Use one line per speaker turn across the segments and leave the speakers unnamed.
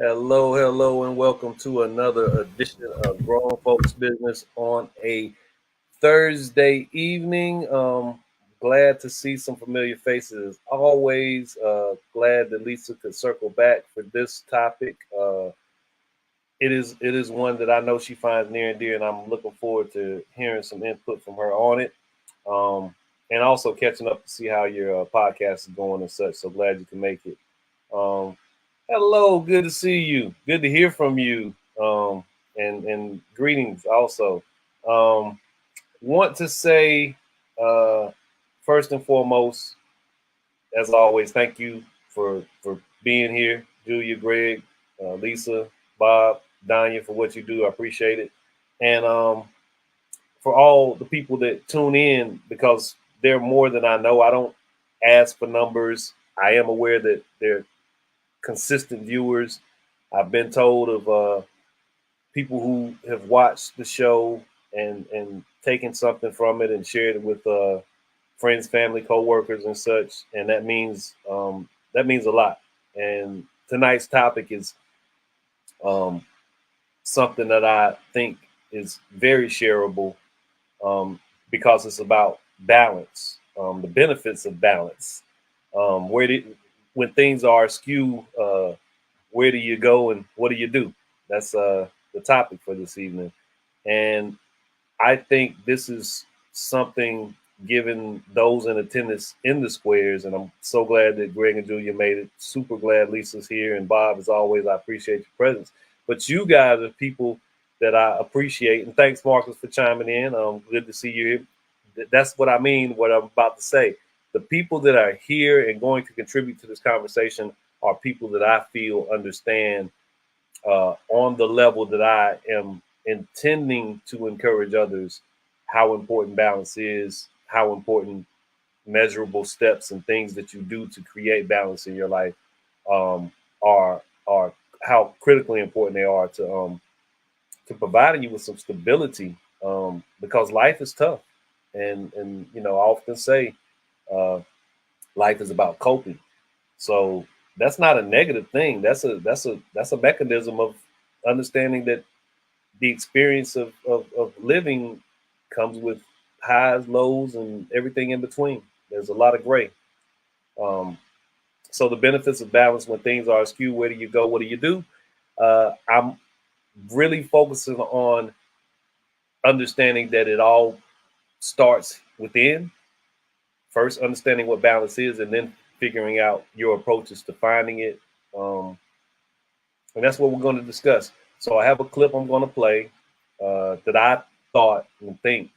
Hello, hello, and welcome to another edition of Grown Folks Business on a Thursday evening. Glad to see some familiar faces as always. Glad that Lisa could circle back for this topic. It is one that I know she finds near and dear, and I'm looking forward to hearing some input from her on it. Um, and also catching up to see how your podcast is going and such. So glad you can make it. Um, Hello, good to see you. Good to hear from you. And greetings also. Um, want to say uh, first and foremost, as always, thank you for being here, Julia, Greg, Lisa, Bob, Danya, for what you do. I appreciate it, and for all the people that tune in because they're more than I know. I don't ask for numbers. I am aware that they're consistent viewers. I've been told of people who have watched the show and taken something from it and shared it with friends, family, coworkers, and such, and that means a lot. And tonight's topic is um, something that I think is very shareable um, because it's about balance, the benefits of balance. Where did when things are askew, where do you go and what do you do? That's the topic for this evening. And I think this is something given those in attendance in the squares. And I'm so glad that Greg and Julia made it. Super glad Lisa's here. And Bob, as always, I appreciate your presence. But you guys are people that I appreciate. And thanks, Marcus, for chiming in. Good to see you here. That's what I mean, what I'm about to say. The people that are here and going to contribute to this conversation are people that I feel understand on the level that I am intending to encourage others how important balance is, how important measurable steps and things that you do to create balance in your life um, are how critically important they are to providing you with some stability because life is tough and I often say uh, life is about coping. So that's not a negative thing. That's a mechanism of understanding that the experience of living comes with highs, lows, and everything in between. There's a lot of gray. Um, so the benefits of balance when things are askew, where do you go? What do you do? I'm really focusing on understanding that it all starts within. First, understanding what balance is, and then figuring out your approaches to finding it. Um, and that's what we're going to discuss. So I have a clip I'm going to play that I thought and think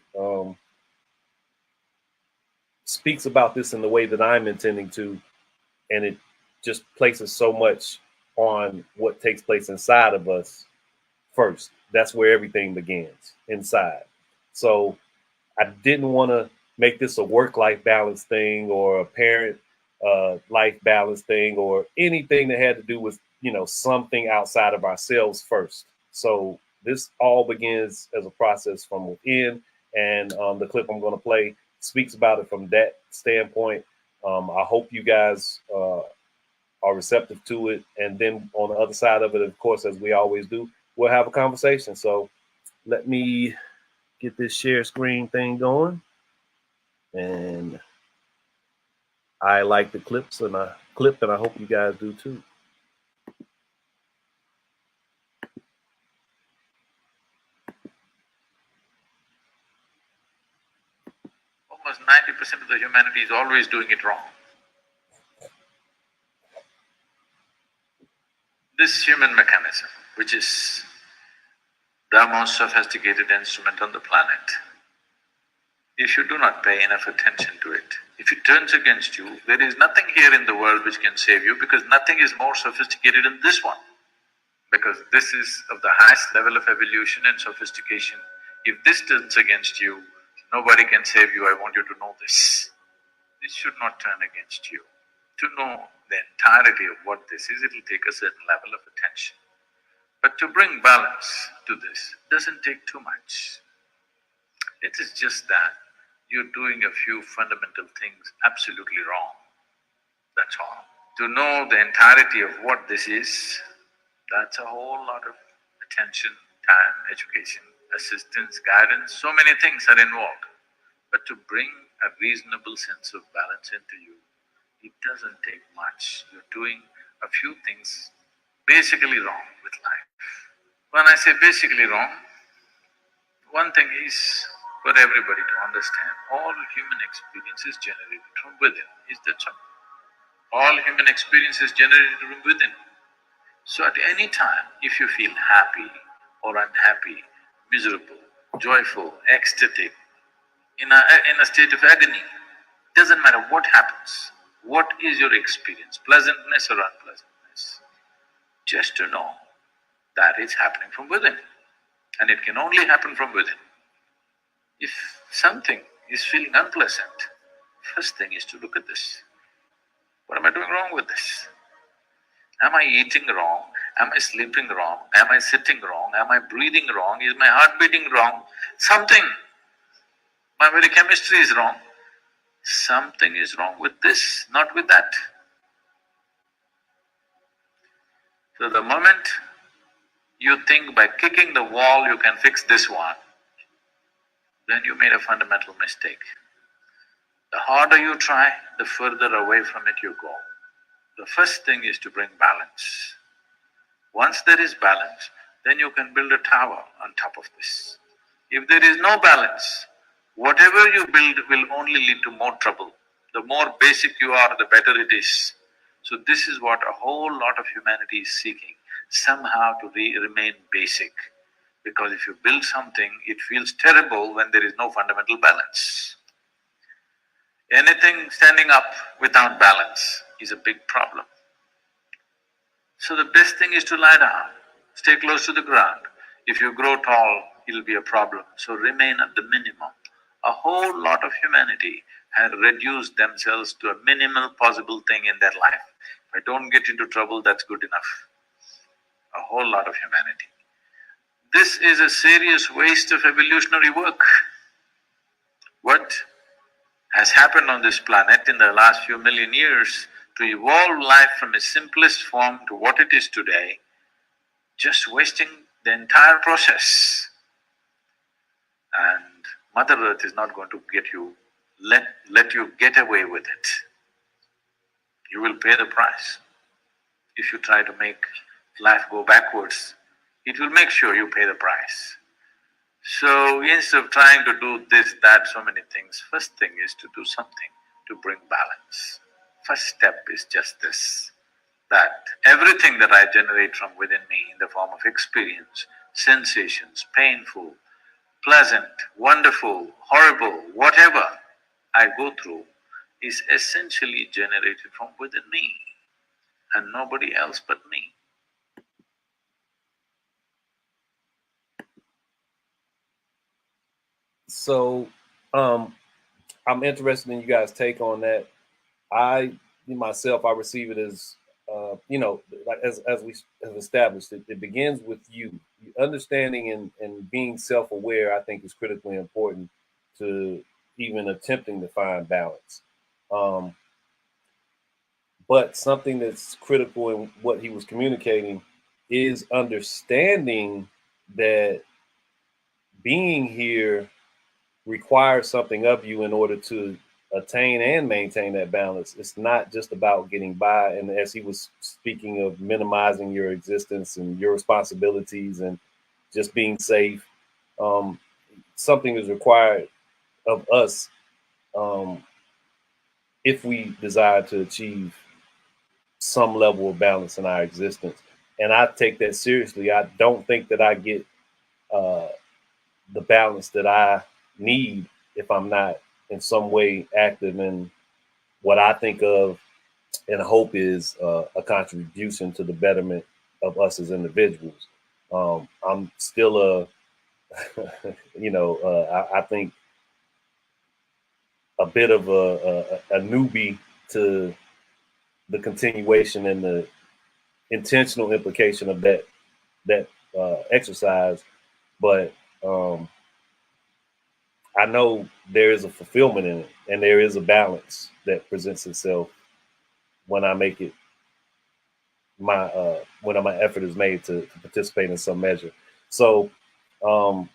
speaks about this in the way that I'm intending to, and it just places so much on what takes place inside of us first. That's where everything begins inside. So I didn't want to make this a work-life balance thing or a parent life balance thing or anything that had to do with something outside of ourselves first. So this all begins as a process from within, and the clip I'm going to play speaks about it from that standpoint. I hope you guys are receptive to it, and then on the other side of it, of course, as we always do, we'll have a conversation. So let me get this share screen thing going. And I like the clip, and I hope you guys do too.
Almost 90% of the humanity is always doing it wrong. This human mechanism, which is the most sophisticated instrument on the planet, if you do not pay enough attention to it, if it turns against you, there is nothing here in the world which can save you because nothing is more sophisticated than this one. Because this is of the highest level of evolution and sophistication. If this turns against you, nobody can save you. I want you to know this. This should not turn against you. To know the entirety of what this is, it'll take a certain level of attention. But to bring balance to this doesn't take too much. It is just that you're doing a few fundamental things absolutely wrong. That's all. To know the entirety of what this is, That's a whole lot of attention, time, education, assistance, guidance, so many things are involved. But to bring a reasonable sense of balance into you, it doesn't take much. You're doing a few things basically wrong with life. When I say basically wrong, one thing is for everybody to understand, all human experience is generated from within. Is that so? All human experience is generated from within. So at any time, if you feel happy or unhappy, miserable, joyful, ecstatic, in a state of agony, doesn't matter what happens, what is your experience, pleasantness or unpleasantness, just to know that it's happening from within. And it can only happen from within. If something is feeling unpleasant, first thing is to look at this. What am I doing wrong with this? Am I eating wrong? Am I sleeping wrong? Am I sitting wrong? Am I breathing wrong? Is my heart beating wrong? Something. My very chemistry is wrong. Something is wrong with this, not with that. So the moment you think by kicking the wall you can fix this one, then you made a fundamental mistake. The harder you try, the further away from it you go. The first thing is to bring balance. Once there is balance, then you can build a tower on top of this. If there is no balance, whatever you build will only lead to more trouble. The more basic you are, the better it is. So this is what a whole lot of humanity is seeking, somehow to remain basic. Because if you build something, it feels terrible when there is no fundamental balance. Anything standing up without balance is a big problem. So the best thing is to lie down, stay close to the ground. If you grow tall, it'll be a problem, so remain at the minimum. A whole lot of humanity have reduced themselves to a minimal possible thing in their life. If I don't get into trouble, that's good enough. A whole lot of humanity. This is a serious waste of evolutionary work. What has happened on this planet in the last few million years to evolve life from its simplest form to what it is today, just wasting the entire process. And Mother Earth is not going to let you get away with it. You will pay the price. If you try to make life go backwards, it will make sure you pay the price. So instead of trying to do this, that, so many things, first thing is to do something to bring balance. First step is just this, that everything that I generate from within me in the form of experience, sensations, painful, pleasant, wonderful, horrible, whatever I go through is essentially generated from within me and nobody else but me.
So, I'm interested in you guys' take on that. I receive it as, like as we have established, it begins with you. Understanding and being self-aware, I think, is critically important to even attempting to find balance. But something that's critical in what he was communicating is understanding that being here requires something of you in order to attain and maintain that balance. It's not just about getting by. And as he was speaking of minimizing your existence and your responsibilities and just being safe, something is required of us if we desire to achieve some level of balance in our existence. And I take that seriously. I don't think that I get the balance that I need if I'm not in some way active in what I think of and hope is a contribution to the betterment of us as individuals. I'm still I think a bit of a newbie to the continuation and the intentional implication of that exercise, but I know there is a fulfillment in it, and there is a balance that presents itself when I make it my when my effort is made to participate in some measure. So, of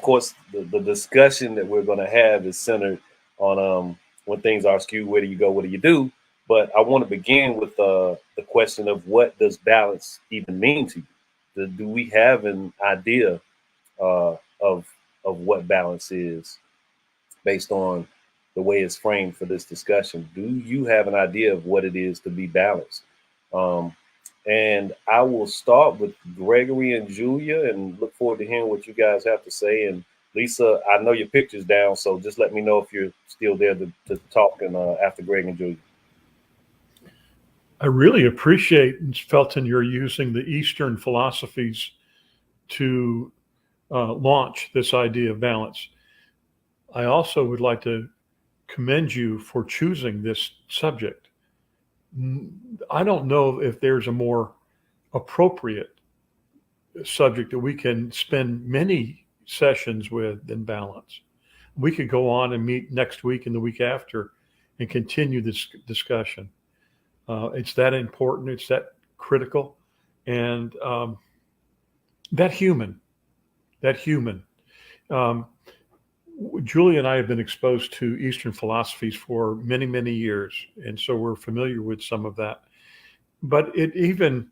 course, the discussion that we're going to have is centered on when things are skewed. Where do you go? What do you do? But I want to begin with the question of what does balance even mean to you? Do we have an idea uh, of what balance is based on the way it's framed for this discussion? Do you have an idea of what it is to be balanced? Um, and I will start with Gregory and Julia and look forward to hearing what you guys have to say. And Lisa, I know your picture's down, so just let me know if you're still there to talk and after Greg and Julia.
I really appreciate, Felton, you're using the Eastern philosophies to launch this idea of balance. I also would like to commend you for choosing this subject. I don't know if there's a more appropriate subject that we can spend many sessions with than balance. We could go on and meet next week and the week after and continue this discussion. It's that important. It's that critical. And that human. Julie and I have been exposed to Eastern philosophies for many, many years. And so we're familiar with some of that. But it even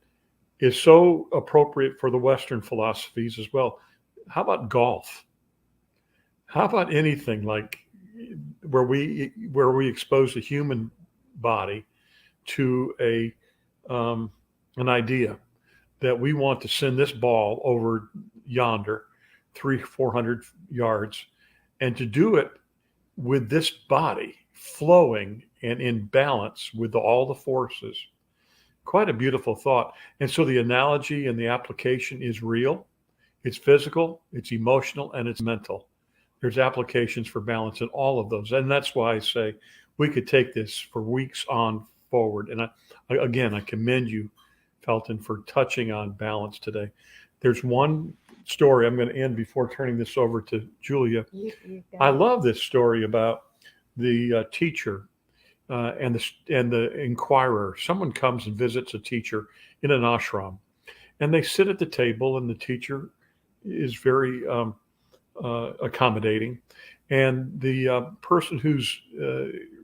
is so appropriate for the Western philosophies as well. How about golf? How about anything like where we expose the human body to an idea that we want to send this ball over yonder 300-400 yards, and to do it with this body flowing and in balance with all the forces. Quite a beautiful thought. And so the analogy and the application is real. It's physical, it's emotional, and it's mental. There's applications for balance in all of those. And that's why I say we could take this for weeks on forward. And I commend you, Felton, for touching on balance today. There's one story I'm going to end before turning this over to Julia. I love this story about the teacher and the inquirer. Someone comes and visits a teacher in an ashram, and they sit at the table, and the teacher is very accommodating, and the person who's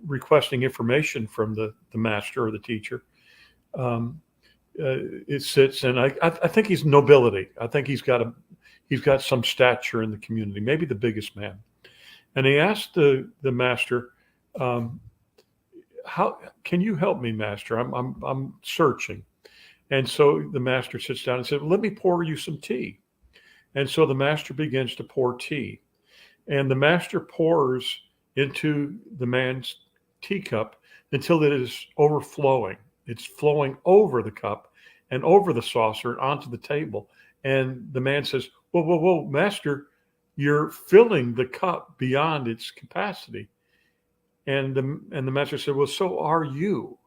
requesting information from the master or the teacher, it sits, and I think he's nobility. I think he's got some stature in the community, maybe the biggest man. And he asked the master, "How can you help me, master? I'm searching." And so the master sits down and said, "Let me pour you some tea." And so the master begins to pour tea, and the master pours into the man's teacup until it is overflowing. It's flowing over the cup and over the saucer and onto the table. And the man says, "Whoa, whoa, whoa, master, you're filling the cup beyond its capacity." And the master said, "Well, so are you.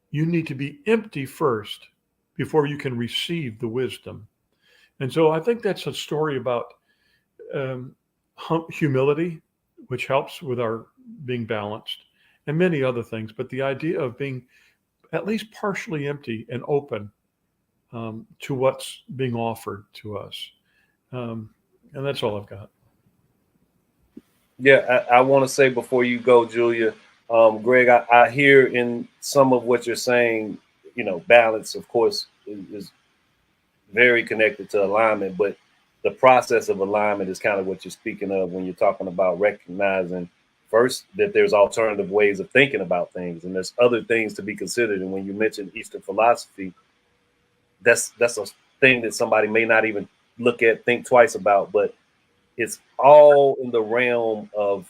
You need to be empty first before you can receive the wisdom." And so I think that's a story about humility, which helps with our being balanced, and many other things. But the idea of being at least partially empty and open to what's being offered to us. And that's all I've got.
Yeah, I want to say before you go, Julia, Greg, I hear in some of what you're saying, balance, of course, is very connected to alignment, but the process of alignment is kind of what you're speaking of when you're talking about recognizing first that there's alternative ways of thinking about things, and there's other things to be considered. And when you mention Eastern philosophy, that's a thing that somebody may not even think twice about, but it's all in the realm of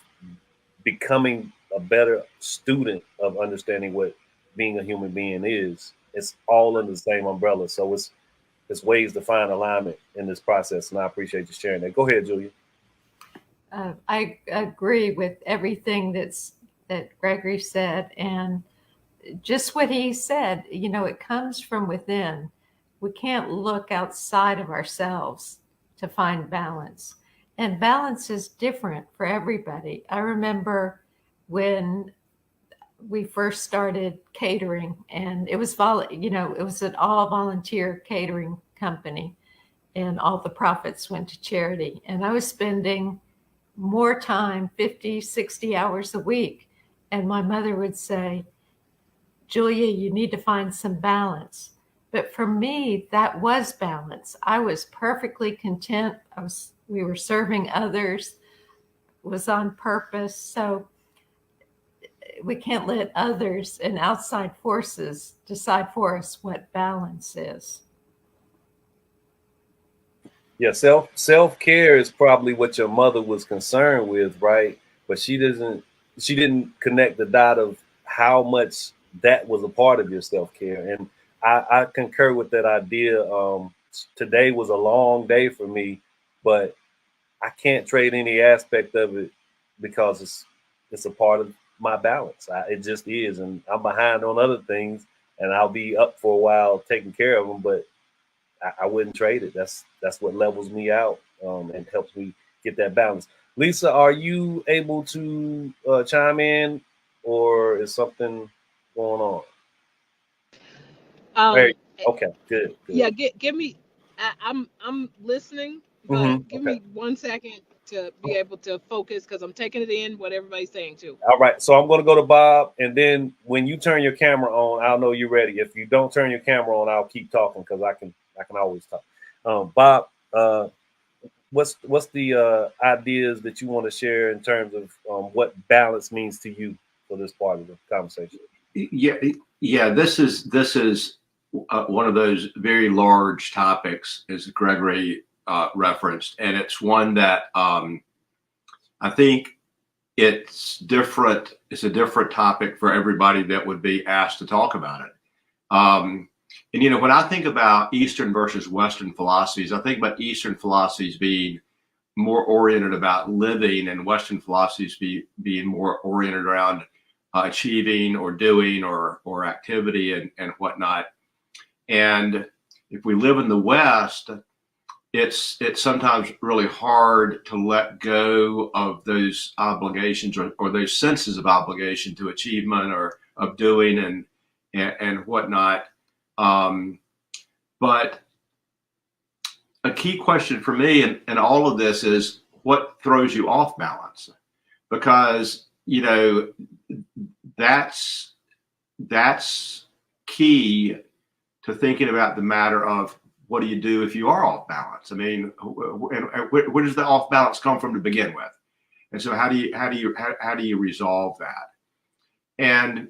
becoming a better student of understanding what being a human being is. It's all under the same umbrella. So it's ways to find alignment in this process. And I appreciate you sharing that. Go ahead, Julia.
I agree with everything that Gregory said. And just what he said, it comes from within. We can't look outside of ourselves to find balance. And balance is different for everybody. I remember when we first started catering, and it was it was an all volunteer catering company, and all the profits went to charity. And I was spending more time, 50, 60 hours a week. And my mother would say, Julia, you need to find some balance. But for me, that was balance. I was perfectly content. We were serving others, was on purpose. So we can't let others and outside forces decide for us what balance is.
Yeah, self-care is probably what your mother was concerned with, right? But she didn't connect the dot of how much that was a part of your self-care. And I concur with that idea. Today was a long day for me, but I can't trade any aspect of it because it's a part of my balance. It just is, and I'm behind on other things, and I'll be up for a while taking care of them, but I wouldn't trade it. That's what levels me out and helps me get that balance. Lisa, are you able to chime in, or is something going on? Okay, good.
Yeah, give me. I'm listening, but give me 1 second to be able to focus because I'm taking it in what everybody's saying too.
All right, so I'm going to go to Bob, and then when you turn your camera on, I'll know you're ready. If you don't turn your camera on, I'll keep talking because I can always talk. Bob, what's the ideas that you want to share in terms of what balance means to you for this part of the conversation?
Yeah. This is one of those very large topics, as Gregory referenced, and it's one that I think it's different. It's a different topic for everybody that would be asked to talk about it. And when I think about Eastern versus Western philosophies, I think about Eastern philosophies being more oriented about living, and Western philosophies being more oriented around achieving or doing or activity and whatnot. And if we live in the West, it's sometimes really hard to let go of those obligations or those senses of obligation to achievement or of doing and whatnot. But a key question for me in all of this is what throws you off balance, because that's key to thinking about the matter of what do you do if you are off balance? I mean, where does the off balance come from to begin with? And so how do you resolve that? And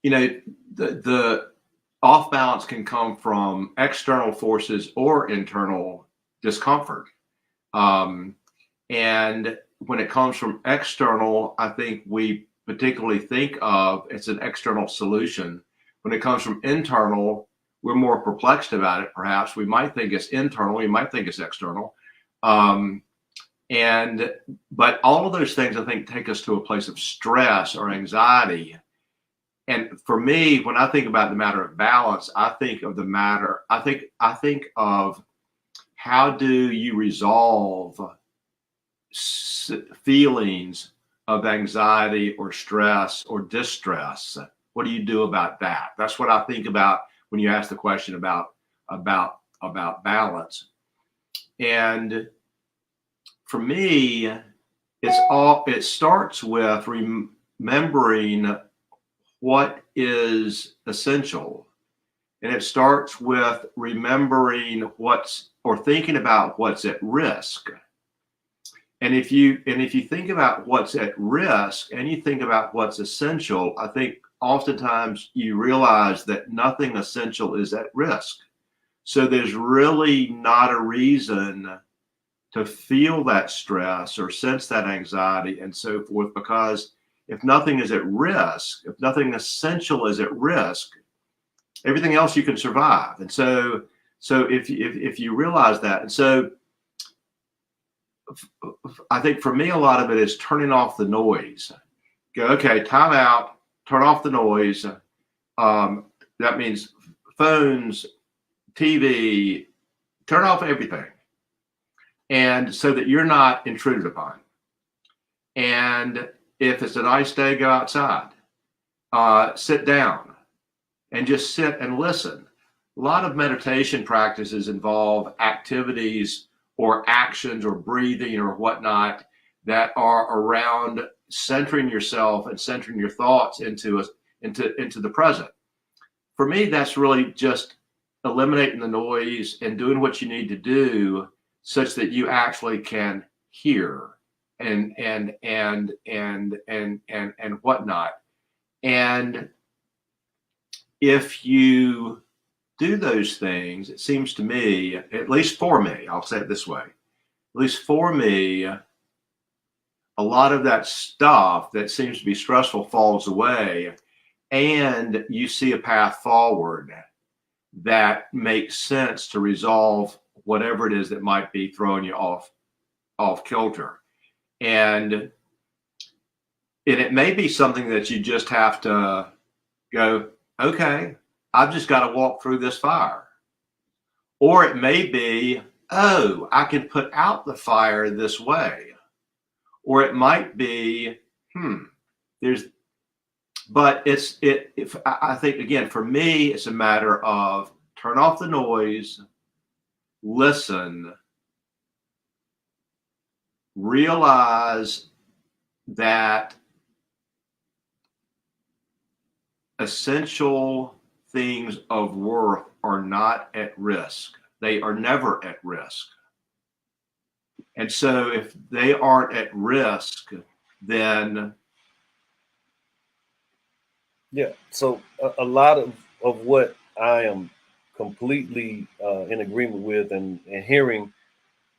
the off balance can come from external forces or internal discomfort. And when it comes from external, I think we particularly think of it's an external solution. When it comes from internal, we're more perplexed about it. Perhaps we might think it's internal, we might think it's external. But all of those things, I think, take us to a place of stress or anxiety. And for me, when I think about the matter of balance, I think of how do you resolve feelings of anxiety or stress or distress? What do you do about that? That's what I think about when you ask the question about balance. And for me, it starts with remembering what is essential. And it starts with remembering thinking about what's at risk. And if you think about what's at risk and you think about what's essential, I think oftentimes you realize that nothing essential is at risk. So there's really not a reason to feel that stress or sense that anxiety and so forth, because if nothing is at risk, if nothing essential is at risk, everything else you can survive. And so if you realize that, and so I think for me, a lot of it is turning off the noise. Go, okay, time out, turn off the noise. That means phones, TV, turn off everything. And so that you're not intruded upon. And if it's a nice day, go outside. sit down and just sit and listen. A lot of meditation practices involve activities or actions or breathing or whatnot that are around centering yourself and centering your thoughts into the present. For me, that's really just eliminating the noise and doing what you need to do such that you actually can hear and whatnot. And if you do those things, it seems to me, at least for me, I'll say it this way, at least for me, a lot of that stuff that seems to be stressful falls away, and you see a path forward that makes sense to resolve whatever it is that might be throwing you off kilter. And it may be something that you just have to go, okay, I've just got to walk through this fire. Or it may be, oh, I can put out the fire this way. Or it might be, I think, again, for me, it's a matter of turn off the noise, listen, realize that essential things of worth are not at risk. They are never at risk. And so if they aren't at risk, then
yeah. So a lot of what I am completely in agreement with and hearing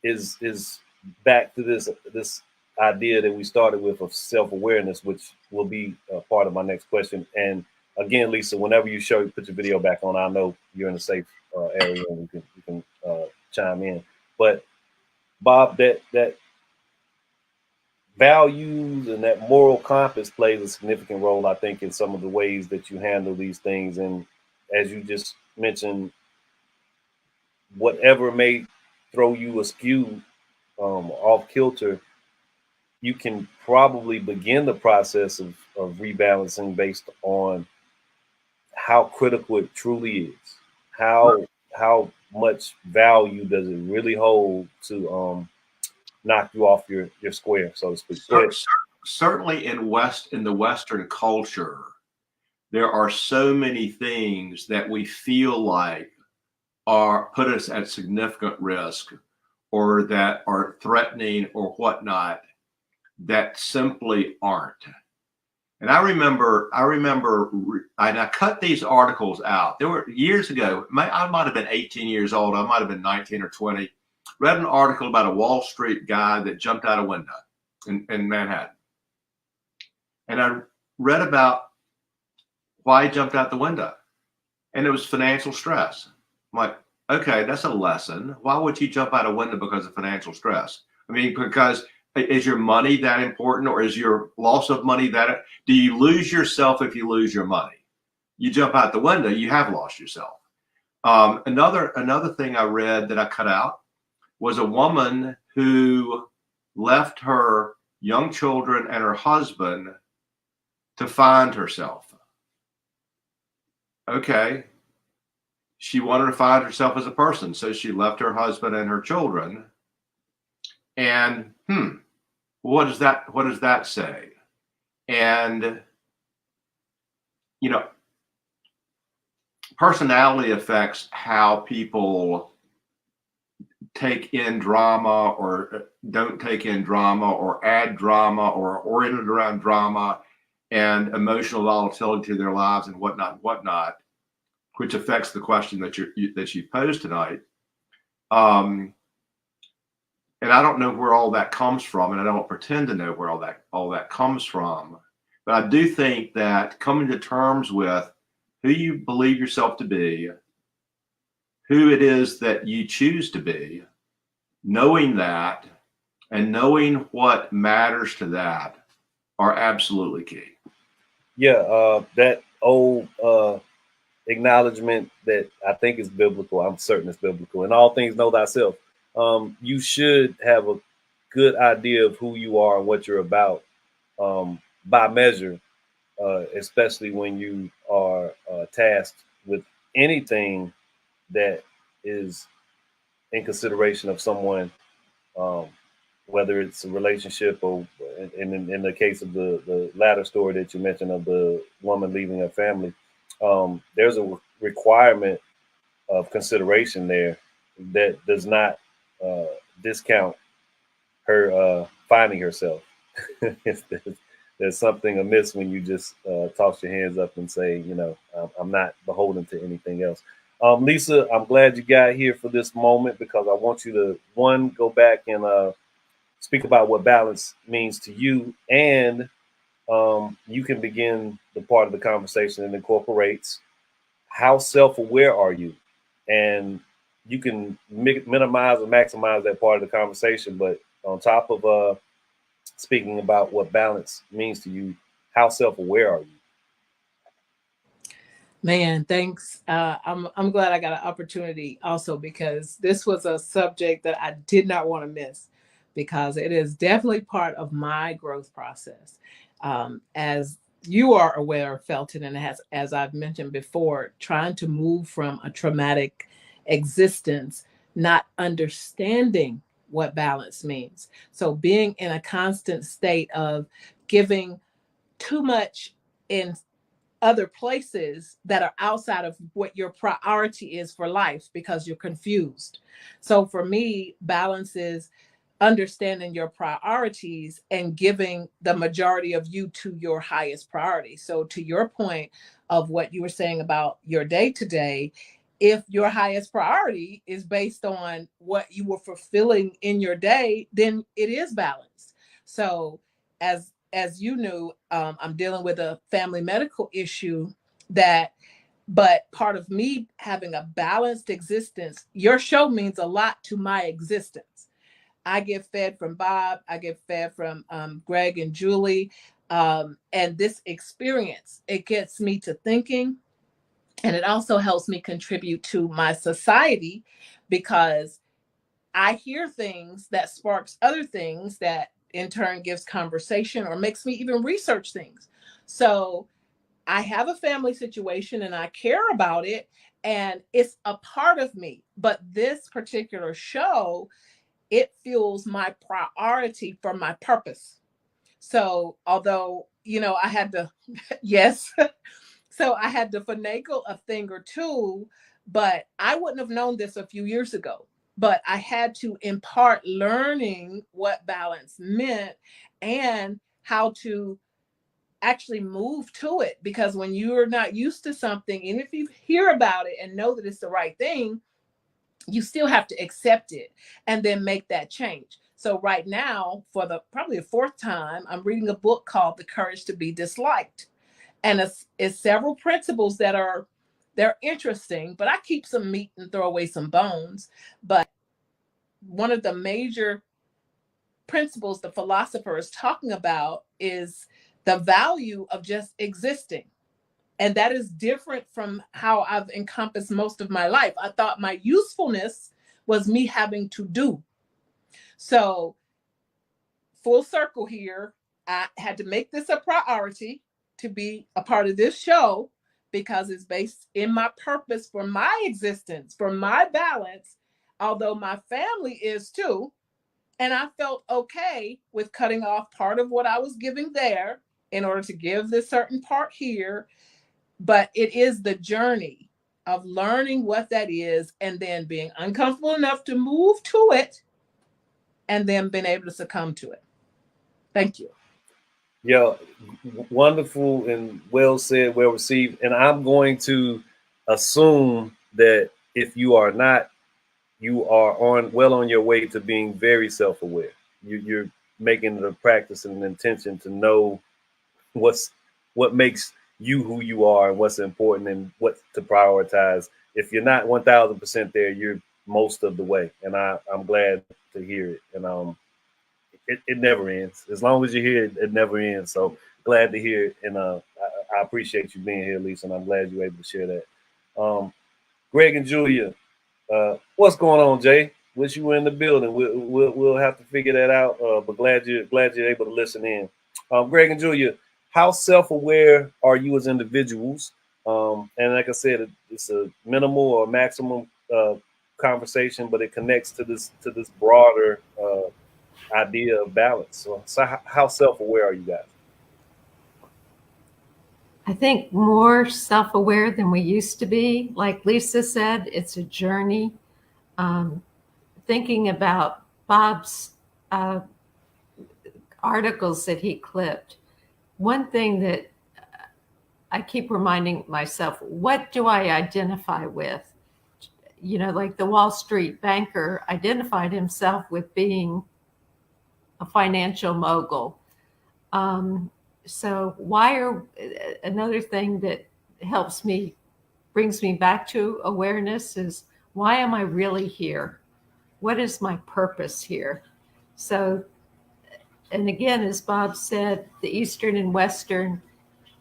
is back to this idea that we started with of self-awareness, which will be part of my next question. And again, Lisa, whenever you put your video back on, I know you're in a safe area and you can chime in. But Bob, that values and that moral compass plays a significant role, I think, in some of the ways that you handle these things. And as you just mentioned, whatever may throw you askew, off kilter, you can probably begin the process of rebalancing based on how critical it truly is. How much value does it really hold to knock you off your square, so to speak?
Certainly in the Western culture, there are so many things that we feel like put us at significant risk or that are threatening or whatnot that simply aren't. And I remember, and I cut these articles out. There were years ago, I might have been 18 years old. I might have been 19 or 20. Read an article about a Wall Street guy that jumped out a window in Manhattan. And I read about why he jumped out the window. And it was financial stress. I'm like, okay, that's a lesson. Why would you jump out a window because of financial stress? I mean, because is your money that important, or is your loss of money that? Do you lose yourself if you lose your money? You jump out the window, you have lost yourself. Another thing I read that I cut out was a woman who left her young children and her husband to find herself. Okay. She wanted to find herself as a person, so she left her husband and her children. And what does that say? And personality affects how people take in drama or don't take in drama or add drama or are oriented around drama and emotional volatility to their lives and whatnot, which affects the question that you posed tonight. And I don't know where all that comes from, and I don't pretend to know where all that comes from. But I do think that coming to terms with who you believe yourself to be, who it is that you choose to be, knowing that and knowing what matters to that are absolutely key.
Yeah, that old acknowledgement that I think is biblical. I'm certain it's biblical. In all things, know thyself. You should have a good idea of who you are and what you're about by measure especially when you are tasked with anything that is in consideration of someone, um, whether it's a relationship or, in the case of the latter story that you mentioned of the woman leaving her family, there's a requirement of consideration there that does not discount her finding herself. There's something amiss when you just toss your hands up and say, you know, I'm not beholden to anything else. Lisa, I'm glad you got here for this moment because I want you to, one, go back and speak about what balance means to you, and you can begin the part of the conversation that incorporates how self-aware are you, and you can minimize or maximize that part of the conversation. But on top of speaking about what balance means to you, how self-aware are you?
Man, thanks. I'm glad I got an opportunity also, because this was a subject that I did not want to miss, because it is definitely part of my growth process. As you are aware, Felton, and as I've mentioned before, trying to move from a traumatic existence, not understanding what balance means. So being in a constant state of giving too much in other places that are outside of what your priority is for life because you're confused. So for me, balance is understanding your priorities and giving the majority of you to your highest priority. So to your point of what you were saying about your day to day, if your highest priority is based on what you were fulfilling in your day, then it is balance. So as you knew, I'm dealing with a family medical issue but part of me having a balanced existence, your show means a lot to my existence. I get fed from Bob, I get fed from Greg and Julie. And this experience, it gets me to thinking, and it also helps me contribute to my society, because I hear things that sparks other things that in turn gives conversation or makes me even research things. So I have a family situation and I care about it, and it's a part of me. But this particular show, it fuels my priority for my purpose. So although, I had to, yes, so I had to finagle a thing or two, but I wouldn't have known this a few years ago. But I had to impart learning what balance meant and how to actually move to it. Because when you're not used to something, and if you hear about it and know that it's the right thing, you still have to accept it and then make that change. So right now, for probably the fourth time, I'm reading a book called The Courage to Be Disliked. And it's several principles they're interesting, but I keep some meat and throw away some bones. But one of the major principles the philosopher is talking about is the value of just existing. And that is different from how I've encompassed most of my life. I thought my usefulness was me having to do. So full circle here, I had to make this a priority to be a part of this show, because it's based in my purpose for my existence, for my balance, although my family is too. And I felt okay with cutting off part of what I was giving there in order to give this certain part here. But it is the journey of learning what that is and then being uncomfortable enough to move to it and then being able to succumb to it. Thank you.
Yeah, wonderful and well said, well received. And I'm going to assume that if you are not, you are well on your way to being very self-aware. You're making it a practice and an intention to know what makes you who you are and what's important and what to prioritize. If you're not 1000% there, you're most of the way. And I'm glad to hear it. And it never ends. As long as you're here, it never ends. So glad to hear it. And I appreciate you being here, Lisa, and I'm glad you're able to share that. Greg and Julia, what's going on, Jay? Wish you were in the building. We'll have to figure that out. But glad you're able to listen in. Greg and Julia, how self-aware are you as individuals? And like I said, it's a minimal or maximum conversation, but it connects to this broader idea of balance. So how self-aware are you guys?
I think more self-aware than we used to be. Like Lisa said, it's a journey. Thinking about Bob's articles that he clipped, one thing that I keep reminding myself, what do I identify with? You know, like the Wall Street banker identified himself with being a financial mogul. So another thing that helps me, brings me back to awareness is, why am I really here? What is my purpose here? So, and again, as Bob said, the Eastern and Western,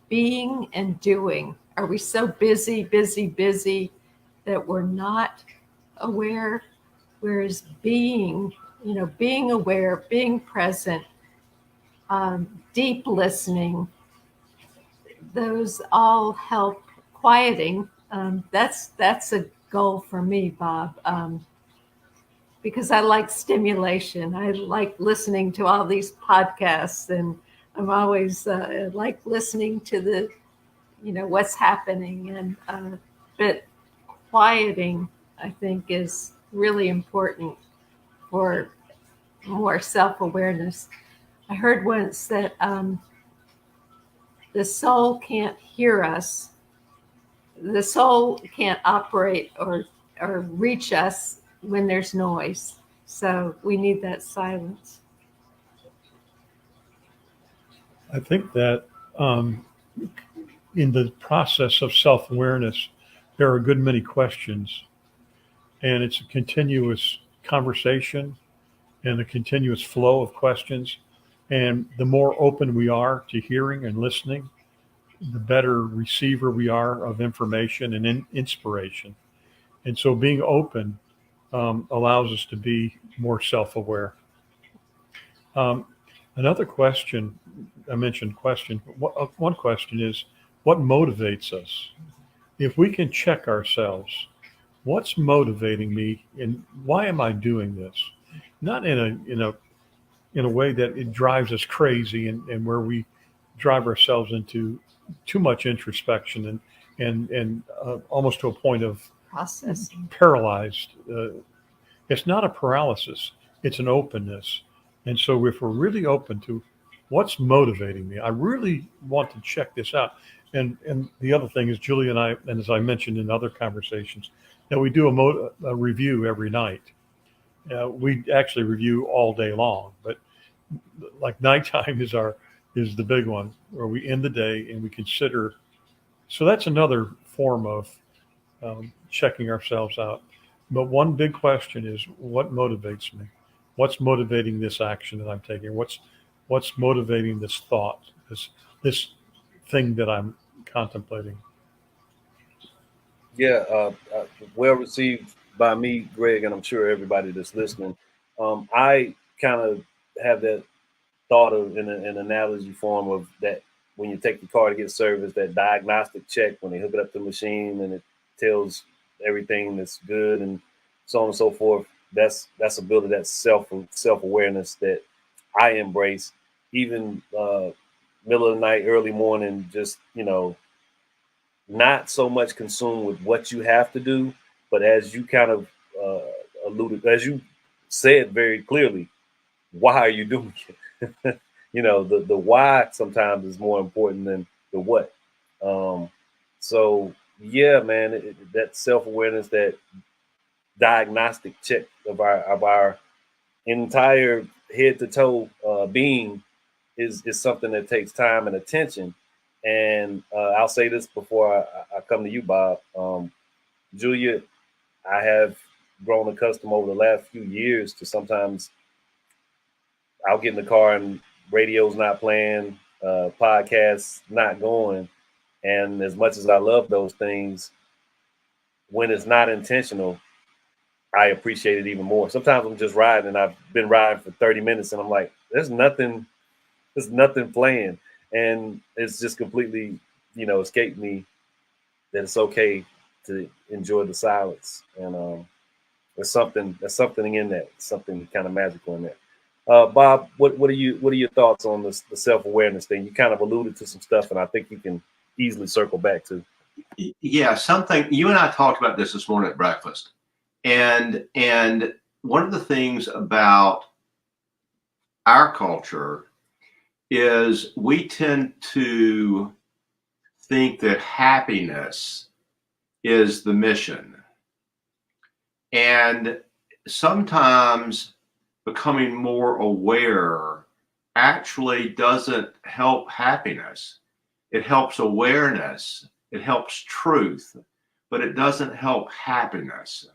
being and doing. Are we so busy that we're not aware? Whereas being, being aware, being present, deep listening, those all help quieting. That's a goal for me, Bob, because I like stimulation. I like listening to all these podcasts, and I'm always like listening to the, what's happening. But quieting, I think, is really important for more self-awareness. I heard once that the soul can't hear us. The soul can't operate or reach us when there's noise. So we need that silence.
I think that in the process of self-awareness, there are a good many questions, and it's a continuous conversation and a continuous flow of questions. And the more open we are to hearing and listening, the better receiver we are of information and inspiration. And so being open allows us to be more self-aware. Another question, I mentioned question, one question is, what motivates us? If we can check ourselves, what's motivating me and why am I doing this? Not in a way that it drives us crazy and where we drive ourselves into too much introspection and almost to a point of
Processing.
paralyzed. It's not a paralysis, it's an openness. And so if we're really open to what's motivating me, I really want to check this out. And the other thing is, Julie and I, and as I mentioned in other conversations, that we do a review every night. We actually review all day long, but like nighttime is the big one where we end the day and we consider. So that's another form of checking ourselves out. But one big question is, what motivates me? What's motivating this action that I'm taking? What's motivating this thought, this thing that I'm contemplating?
Yeah, well received by me, Greg, and I'm sure everybody that's listening. I kind of have that thought of in an analogy form of that when you take your car to get serviced, that diagnostic check when they hook it up to the machine and it tells everything that's good and so on and so forth. That's a build of that self-awareness that I embrace, even middle of the night, early morning, just, not so much consumed with what you have to do, but as you kind of alluded, as you said very clearly, why are you doing it? The why sometimes is more important than the what. So yeah, man, that self-awareness, that diagnostic check of our entire head to toe being is something that takes time and attention. And I'll say this before I come to you, Bob. Julia, I have grown accustomed over the last few years to sometimes I'll get in the car and radio's not playing, podcasts not going. And as much as I love those things, when it's not intentional, I appreciate it even more. Sometimes I'm just riding and I've been riding for 30 minutes and I'm like, there's nothing playing. and it's just completely, escaped me that it's okay to enjoy the silence. And there's something in that, something kind of magical in that. Bob, what are your thoughts on this, the self-awareness thing? You kind of alluded to some stuff, and I think you can easily circle back to.
Yeah, something you and I talked about this morning at breakfast, and one of the things about our culture is we tend to think that happiness is the mission, and sometimes becoming more aware actually doesn't help happiness. It helps awareness. It helps truth, but it doesn't help happiness.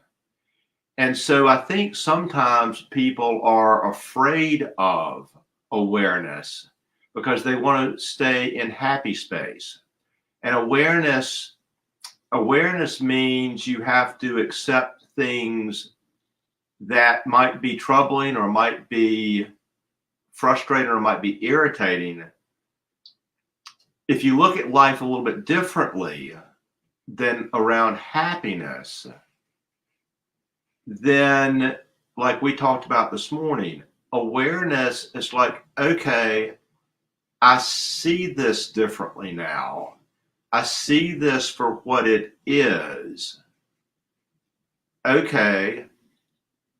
And so I think sometimes people are afraid of awareness because they want to stay in happy space. And awareness means you have to accept things that might be troubling or might be frustrating or might be irritating. If you look at life a little bit differently than around happiness, then, like we talked about this morning, awareness is like, okay, I see this differently now. I see this for what it is. Okay,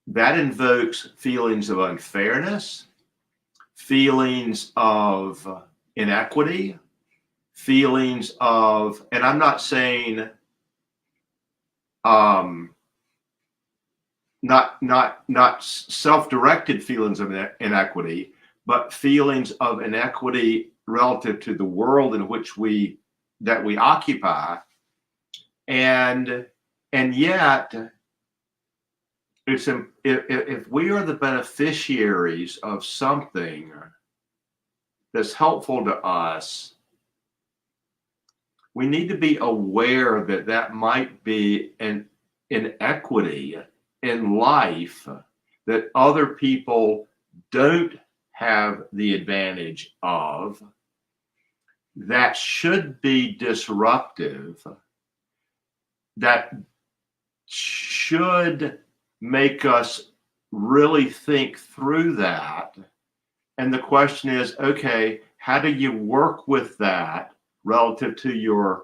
that invokes feelings of unfairness, feelings of inequity, feelings of, and I'm not saying not self-directed feelings of inequity, but feelings of inequity relative to the world in which we occupy, and yet it's if we are the beneficiaries of something that's helpful to us, we need to be aware that that might be an inequity in life that other people don't have the advantage of, that should be disruptive, that should make us really think through that. And the question is, okay, how do you work with that relative to your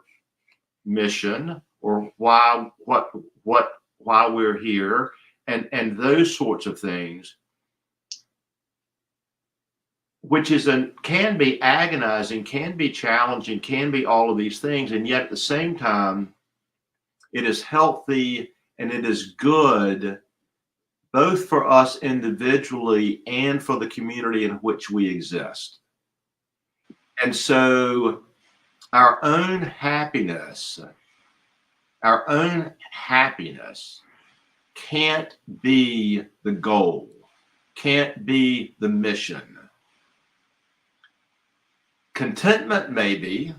mission, or why we're here, and those sorts of things, which can be agonizing, can be challenging, can be all of these things, and yet at the same time, it is healthy and it is good both for us individually and for the community in which we exist. And so our own happiness can't be the goal, can't be the mission. Contentment maybe,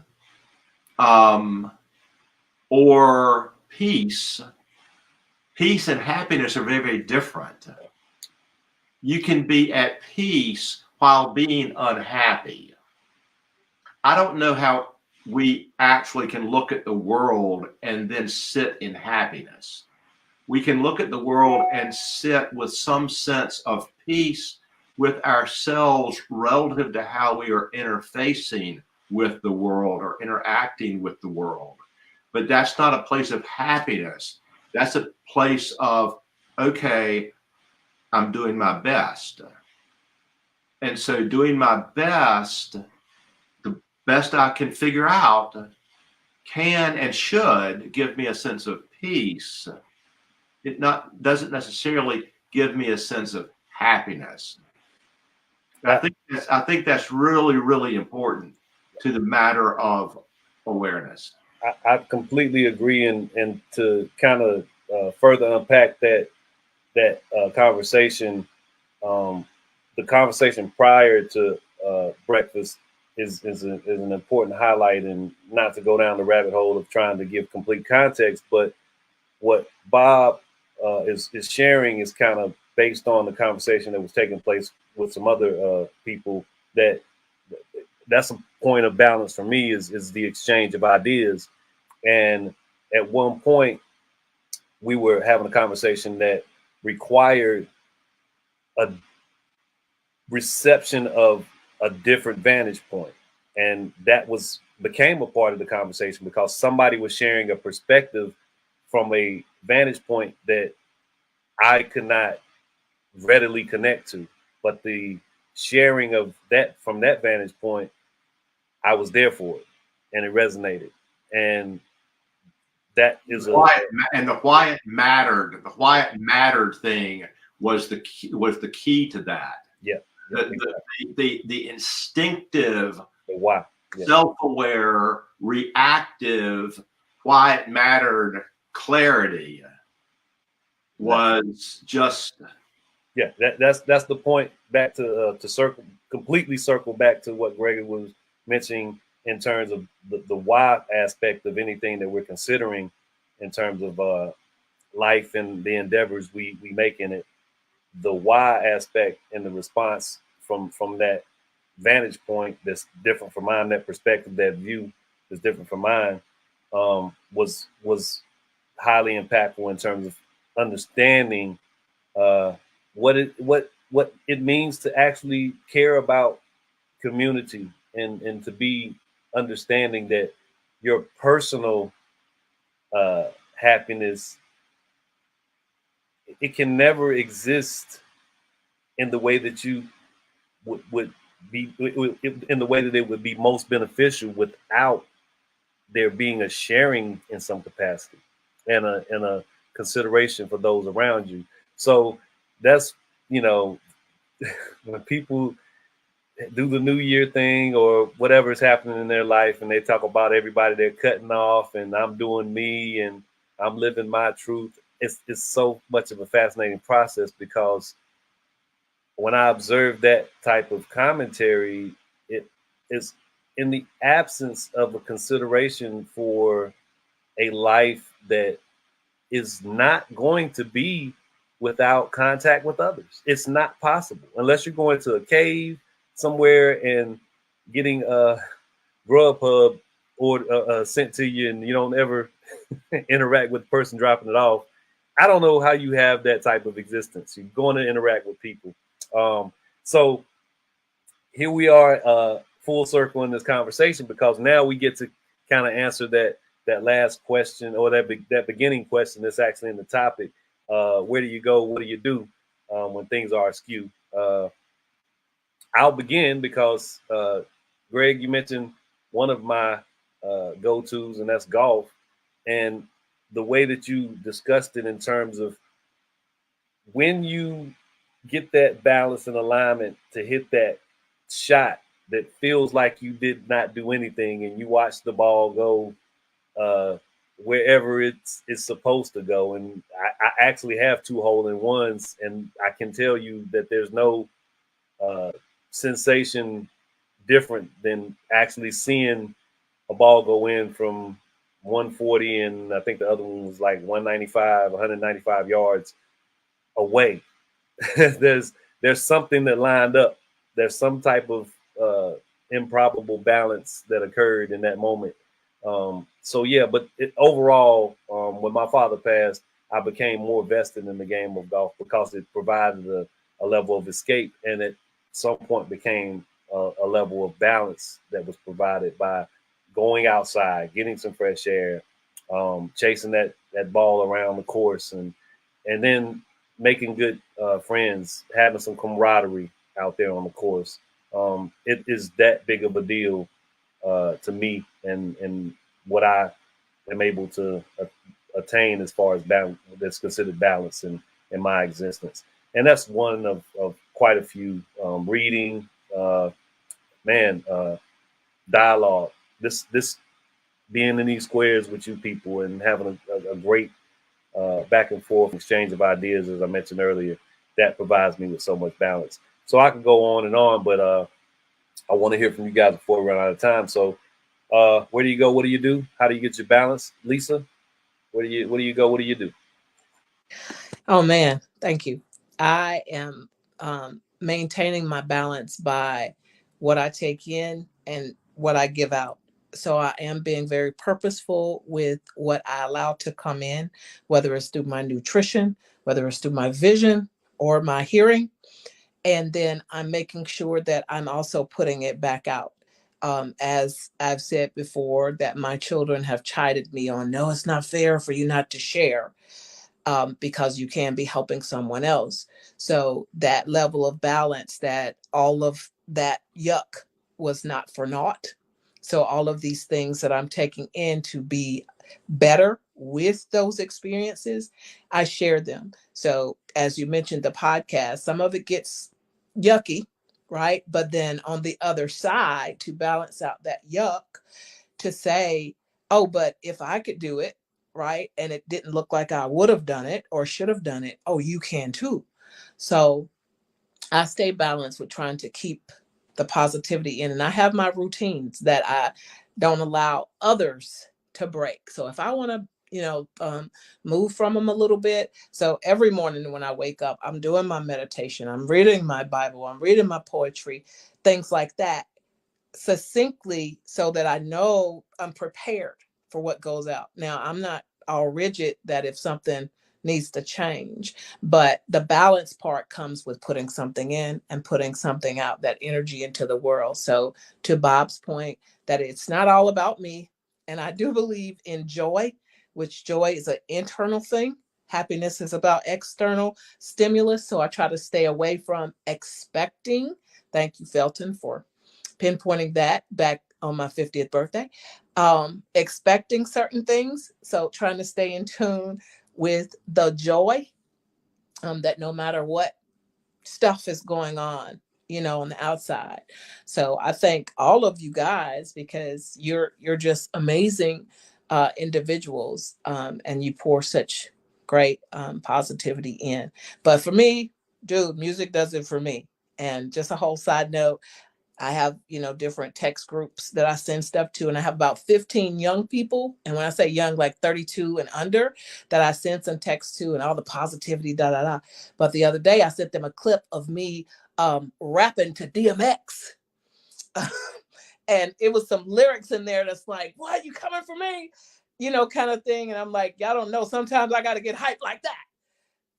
or peace. Peace and happiness are very, very different. You can be at peace while being unhappy. I don't know how we actually can look at the world and then sit in happiness. We can look at the world and sit with some sense of peace with ourselves relative to how we are interfacing with the world or interacting with the world. But that's not a place of happiness. That's a place of, okay, I'm doing my best. And so doing my best, the best I can figure out, can and should give me a sense of peace. It doesn't necessarily give me a sense of happiness. I think that's really, really important to the matter of awareness.
I completely agree, and to kind of further unpack that conversation, the conversation prior to breakfast is an important highlight, and not to go down the rabbit hole of trying to give complete context, but what Bob is sharing is kind of based on the conversation that was taking place with some other people. That's point of balance for me is the exchange of ideas. And at one point, we were having a conversation that required a reception of a different vantage point, and that became a part of the conversation because somebody was sharing a perspective from a vantage point that I could not readily connect to, but the sharing of that from that vantage point, I was there for it, and it resonated. And that is
the why it mattered. The why it mattered thing was the key to that.
Yeah.
The instinctive,
why, yeah.
Self-aware, reactive, why it mattered clarity was just.
Yeah, that's the point. Back to completely circle back to what Gregory was mentioning in terms of the why aspect of anything that we're considering in terms of life and the endeavors we make in it. The why aspect and the response from that vantage point that's different from mine, that perspective, that view is different from mine, was highly impactful in terms of understanding what it means to actually care about community and to be understanding that your personal happiness, it can never exist in the way that you would be, in the way that it would be most beneficial without there being a sharing in some capacity and a consideration for those around you. So that's, when people do the New Year thing or whatever is happening in their life and they talk about everybody they're cutting off and I'm doing me and I'm living my truth, it's so much of a fascinating process, because when I observe that type of commentary, it is in the absence of a consideration for a life that is not going to be without contact with others. It's not possible unless you're going to a cave somewhere and getting a Grubhub or sent to you, and you don't ever interact with the person dropping it off. I don't know how you have that type of existence. You're going to interact with people. So here we are, full circle in this conversation, because now we get to kind of answer that last question, or that beginning question that's actually in the topic. Where do you go? What do you do when things are askew? I'll begin because Greg, you mentioned one of my go-tos, and that's golf. And the way that you discussed it in terms of when you get that balance and alignment to hit that shot that feels like you did not do anything, and you watch the ball go wherever it's supposed to go. And I actually have 2 hole-in-ones, and I can tell you that there's no sensation different than actually seeing a ball go in from 140, and I think the other one was like 195 yards away. There's something that lined up. There's some type of improbable balance that occurred in that moment. So yeah, but overall, when my father passed, I became more vested in the game of golf because it provided a level of escape, and at some point became a level of balance that was provided by going outside, getting some fresh air, chasing that ball around the course, and then making good friends, having some camaraderie out there on the course. It is that big of a deal to me, and what I am able to attain as far as balance, that's considered balance in my existence. And that's one of quite a few. Reading, dialogue, this being in these squares with you people and having a great back and forth exchange of ideas, as I mentioned earlier, that provides me with so much balance. So I can go on, but I want to hear from you guys before we run out of time. So where do you go? What do you do? How do you get your balance? Lisa, where do you go? What do you do?
Oh man, thank you. I am maintaining my balance by what I take in and what I give out. So I am being very purposeful with what I allow to come in, whether it's through my nutrition, whether it's through my vision or my hearing. And then I'm making sure that I'm also putting it back out. As I've said before, that my children have chided me on, no, it's not fair for you not to share, because you can be helping someone else. So that level of balance, that all of that yuck was not for naught. So all of these things that I'm taking in to be better with those experiences, I share them. So as you mentioned, the podcast, some of it gets yucky, right? But then on the other side, to balance out that yuck, to say, oh, but if I could do it, right, and it didn't look like I would have done it or should have done it, oh, you can too. So I stay balanced with trying to keep the positivity in. And I have my routines that I don't allow others to break. So if I want to, move from them a little bit. So every morning when I wake up, I'm doing my meditation, I'm reading my Bible, I'm reading my poetry, things like that, succinctly, so that I know I'm prepared for what goes out. Now, I'm not all rigid that if something needs to change, but the balance part comes with putting something in and putting something out, that energy into the world. So to Bob's point, that it's not all about me. And I do believe in joy, which joy is an internal thing. Happiness is about external stimulus. So I try to stay away from expecting. Thank you, Felton, for pinpointing that back on my 50th birthday, expecting certain things. So trying to stay in tune with the joy, that no matter what stuff is going on, on the outside. So I thank all of you guys, because you're just amazing individuals, and you pour such great positivity in. But for me, dude, music does it for me. And just a whole side note, I have, different text groups that I send stuff to, and I have about 15 young people. And when I say young, like 32 and under, that I send some text to, and all the positivity, da, da, da. But the other day I sent them a clip of me rapping to DMX. And it was some lyrics in there that's like, what, you coming for me? Kind of thing. And I'm like, y'all don't know, sometimes I got to get hyped like that.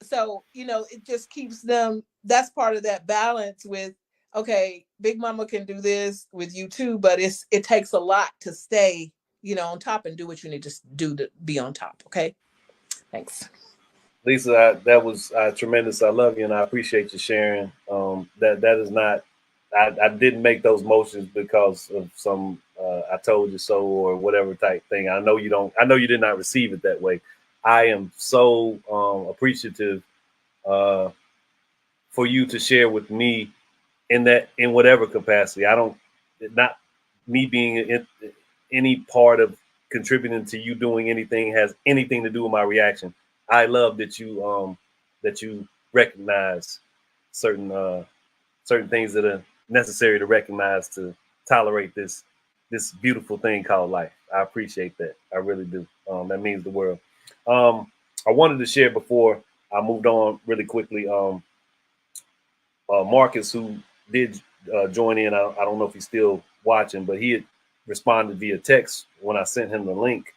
So, it just keeps them, that's part of that balance with, okay, Big Mama can do this with you too, but it takes a lot to stay, on top and do what you need to do to be on top. Okay. Thanks.
Lisa, that was tremendous. I love you, and I appreciate you sharing. That is not, I didn't make those motions because of some I told you so or whatever type thing. I know you did not receive it that way. I am so appreciative for you to share with me in whatever capacity. Not me being in any part of contributing to you doing anything has anything to do with my reaction. I love that you recognize certain things that are necessary to recognize to tolerate this beautiful thing called life. I appreciate that. I really do. That means the world. I wanted to share before I moved on really quickly. Marcus, who did join in, I don't know if he's still watching, but he had responded via text when I sent him the link.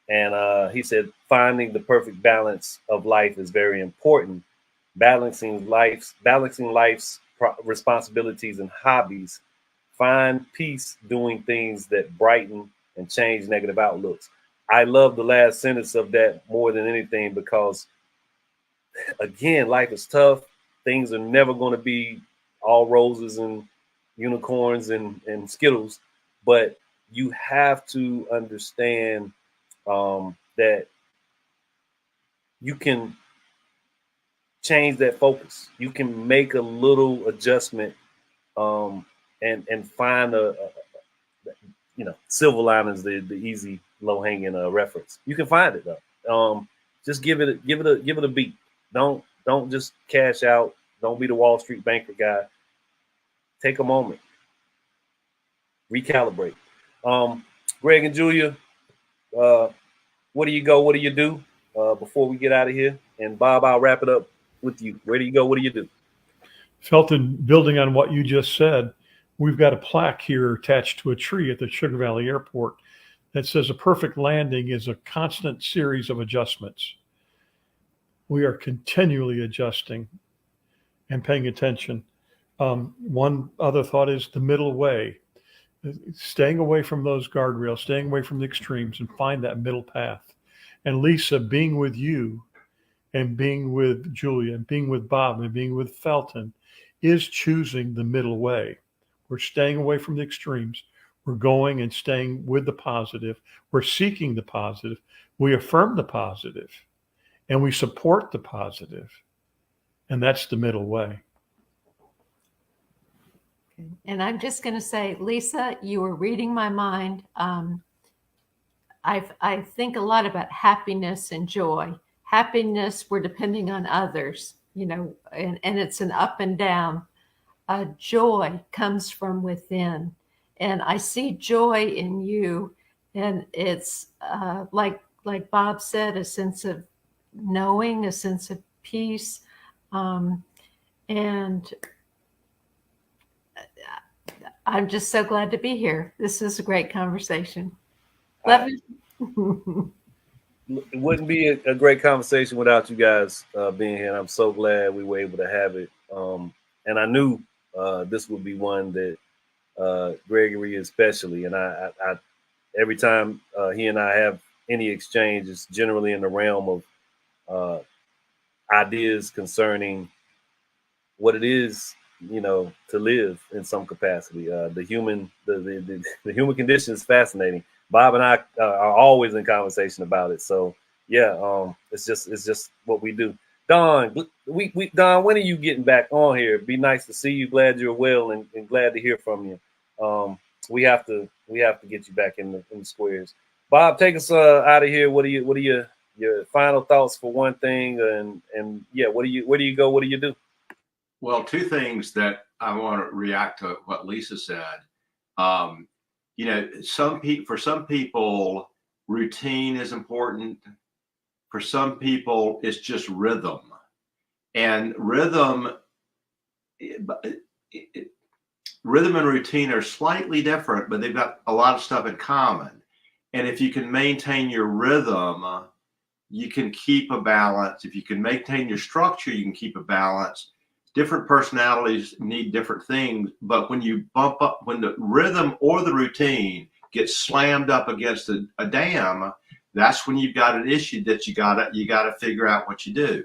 And he said, finding the perfect balance of life is very important. Balancing life's responsibilities and hobbies. Find peace doing things that brighten and change negative outlooks. I love the last sentence of that more than anything, because again, life is tough. Things are never going to be all roses and unicorns and Skittles, but you have to understand that you can change that focus. You can make a little adjustment and find a silver linings, the easy low hanging reference. You can find it though. Just give it a beat. Don't just cash out. Don't be the Wall Street banker guy. Take a moment. Recalibrate. Greg and Julia, where do you go? What do you do before we get out of here? And Bob, I'll wrap it up with you. Where do you go? What do you do?
Felton, building on what you just said, we've got a plaque here attached to a tree at the Sugar Valley Airport that says a perfect landing is a constant series of adjustments. We are continually adjusting and paying attention. One other thought is the middle way, staying away from those guardrails, staying away from the extremes, and find that middle path. And Lisa, being with you and being with Julia and being with Bob and being with Felton is choosing the middle way. We're staying away from the extremes. We're going and staying with the positive. We're seeking the positive. We affirm the positive and we support the positive. And that's the middle way.
And I'm just going to say, Lisa, you were reading my mind. I think a lot about happiness and joy. Happiness, we're depending on others, you know, and it's an up and down. Joy comes from within. And I see joy in you. And it's like Bob said, a sense of knowing, a sense of peace. And I'm just so glad to be here. This is a great conversation. Love you.
It wouldn't be a great conversation without you guys being here. And I'm so glad we were able to have it. And I knew this would be one that Gregory especially, and I every time he and I have any exchange, it's generally in the realm of ideas concerning what it is, you know, to live in some capacity. The human condition is fascinating. Bob and I are always in conversation about it. So yeah, it's just what we do. Don, Don, when are you getting back on here? It'd be nice to see you. Glad you're well and glad to hear from you. We have to get you back in the squares. Bob, take us out of here. What are your final thoughts for one thing? And yeah, where do you go? What do you do?
Well, two things that I want to react to what Lisa said. You know, for some people, routine is important. For some people, it's just rhythm. And rhythm and routine are slightly different, but they've got a lot of stuff in common. And if you can maintain your rhythm, you can keep a balance. If you can maintain your structure, you can keep a balance. Different personalities need different things, but when you when the rhythm or the routine gets slammed up against a dam, that's when you've got an issue that you gotta figure out what you do.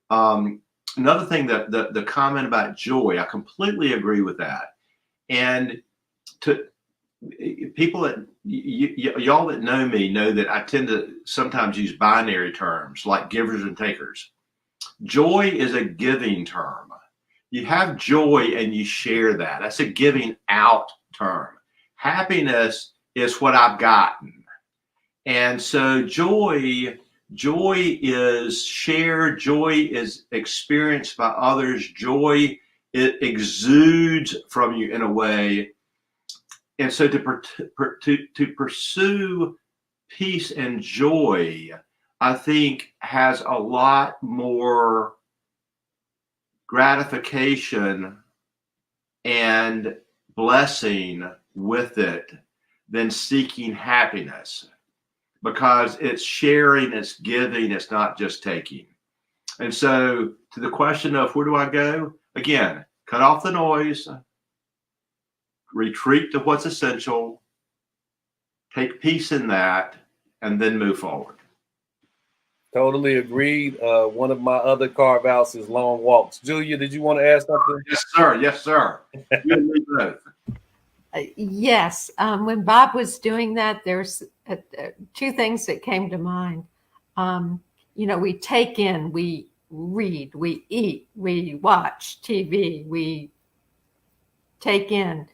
Another thing, that the comment about joy, I completely agree with that. And to people that y'all that know me know that I tend to sometimes use binary terms like givers and takers. Joy is a giving term. You have joy and you share that. That's a giving out term. Happiness is what I've gotten. And so joy is shared. Joy is experienced by others. Joy, it exudes from you in a way. And so to pursue peace and joy, I think has a lot more gratification and blessing with it than seeking happiness, because it's sharing, it's giving, it's not just taking. And so to the question of where do I go? Again, cut off the noise, retreat to what's essential, take peace in that, and then move forward.
Totally agreed. One of my other carve outs is long walks. Julia, did you want to ask something?
Yes, sir. Yes, sir. You and me both.
Yes. When Bob was doing that, there's two things that came to mind. You know, we take in, we read, we eat, we watch TV, we take in,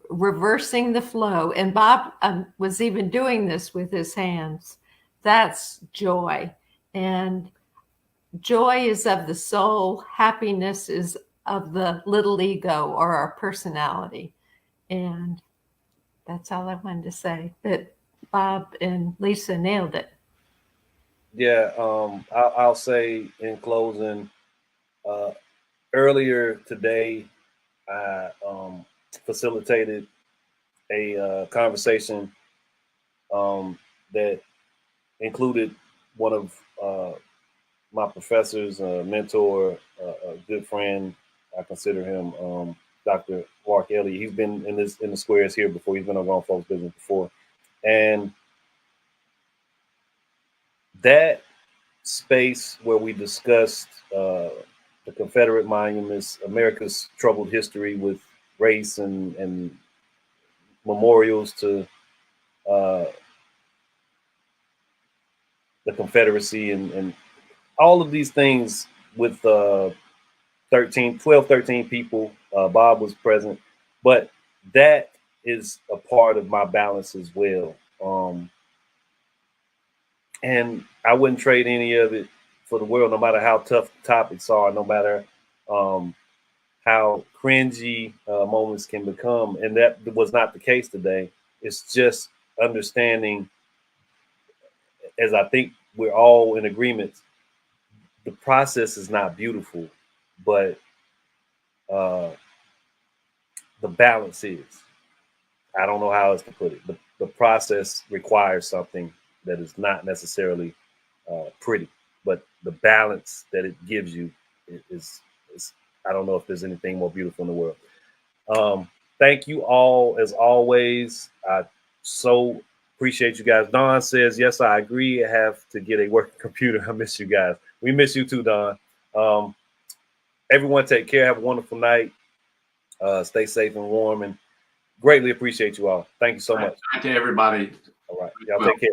reversing the flow. And Bob was even doing this with his hands. That's joy. And joy is of the soul. Happiness is of the little ego or our personality. And that's all I wanted to say. That Bob and Lisa nailed it.
Yeah, I'll say in closing, earlier today, I facilitated a conversation that included one of my professors, a mentor, a good friend. I consider him Dr. Mark Elliott. He's been in the squares here before. He's been on Grown Folks Business before, and that space where we discussed the Confederate monuments, America's troubled history with race and memorials to the Confederacy and all of these things with 13 people. Bob was present, but that is a part of my balance as well. And I wouldn't trade any of it for the world, no matter how tough the topics are, no matter how cringy moments can become. And that was not the case today. It's just understanding, as I think we're all in agreement, the process is not beautiful, but the balance is. I don't know how else to put it. The process requires something that is not necessarily pretty, but the balance that it gives you is I don't know if there's anything more beautiful in the world. Thank you all, as always. I so appreciate you guys. Don says, yes, I agree. I have to get a working computer. I miss you guys. We miss you too, Don. Everyone take care. Have a wonderful night. Stay safe and warm, and greatly appreciate you all. Thank you so much.
Thank you, everybody.
All right. Y'all take care.